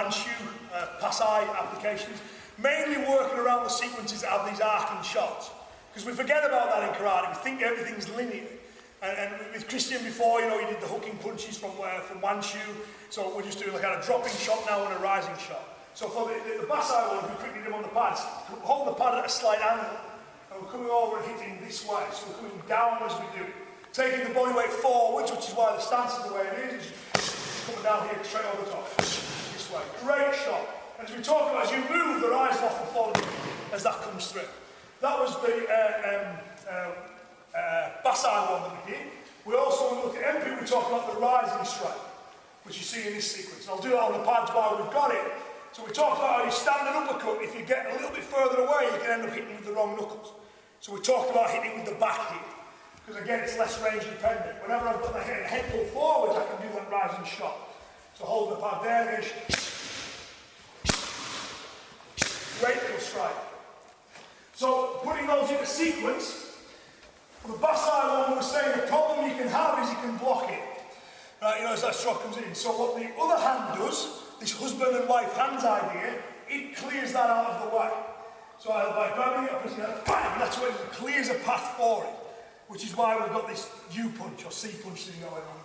Wanshu, Passai applications, mainly working around the sequences that have these arcing shots. Because we forget about that in karate, we think everything's linear. And with Christian before, you know, he did the hooking punches from Wanshu, so we're just doing like a dropping shot now and a rising shot. So for the Bassai one, we quickly did on the pads, hold the pad at a slight angle, and we're coming over and hitting this way, so we're coming down as we do it. Taking the body weight forwards, which is why the stance is the way it is, coming down here straight over the top, this way. Great shot. And as we talk about, as you move, the rise off and follow as that comes through. That was the Bassai one that we did. We also, when we look at Enpi, we talk about the rising strike, which you see in this sequence. And I'll do it on the pads while we've got it. So we talked about how you stand an uppercut, if you get a little bit further away, you can end up hitting with the wrong knuckles. So we talked about hitting with the back here, because again, it's less range dependent. Whenever I've got my head pulled forwards, I can do that rising shot. So hold the pad there, great little strike. So putting those into sequence, for the Bassai one, we were saying the problem you can have is you can block it. Right, you know, as that shot comes in. So what the other hand does, this husband and wife hands idea, it clears that out of the way. So either by grabbing it or pressing it, bang, that's what it clears a path for it, which is why we've got this U punch or C punch thing going on.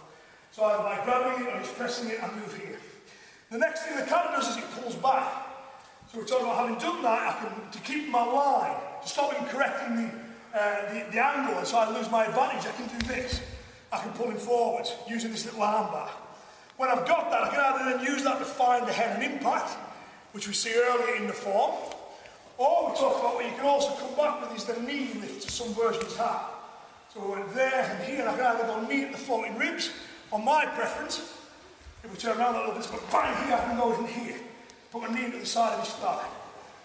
So either by grabbing it or just pressing it, I move here. The next thing the kata does is it pulls back. So we're talking about having done that, I can, to keep my line, to stop him correcting the angle, and so I lose my advantage, I can do this. I can pull him forwards using this little arm bar. When I've got that, I can either then use that to find the head and impact, which we see earlier in the form, or we talk about what you can also come back with is the knee lift, as some versions have. So we went there and here, and I can either go knee at the floating ribs, or my preference, if we turn around a little bit, but bang here, I can go in here, put my knee into the side of his thigh.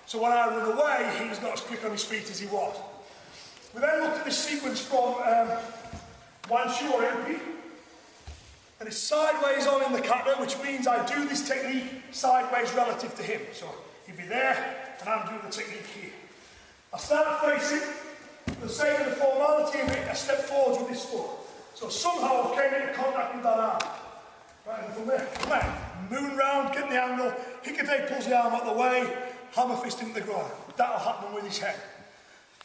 So when I run away, he's not as quick on his feet as he was. We then looked at this sequence from Wanshu or Enpi, and it's sideways on in the kata, which means I do this technique sideways relative to him. So he'd be there, and I'm doing the technique here. I start facing, for the sake of the formality of it, I step forwards with this foot. So somehow I came into contact with that arm. Right, and from there, bang, moving round, getting the angle, Hikate pulls the arm out of the way, hammer fist into the ground. That'll happen with his head.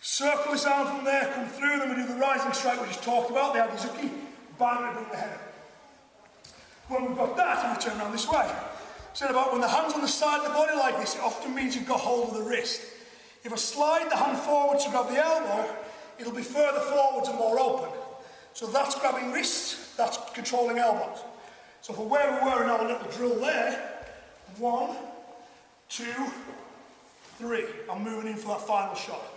Circle this arm from there, come through, then we do the rising strike we just talked about, the Agizuki, bang, and bring the head up. When we've got that, and we turn around this way. Said about when the hand's on the side of the body like this, it often means you've got hold of the wrist. If I slide the hand forward to grab the elbow, it'll be further forwards and more open. So that's grabbing wrists, that's controlling elbows. So for where we were in our little drill there, 1, 2, 3. I'm moving in for that final shot.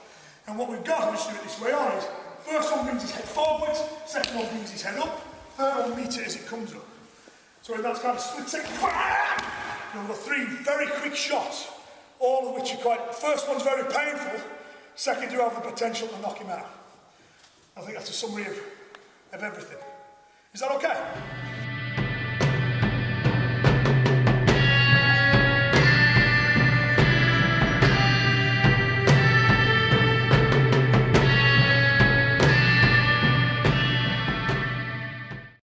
And what we've got, I'll just do it this way on, is first one brings his head forwards, second one brings his head up, third one meets it as it comes up. So in that kind of split second, and we've got 3 very quick shots, all of which are quite, first one's very painful, second you have the potential to knock him out. I think that's a summary of everything. Is that okay?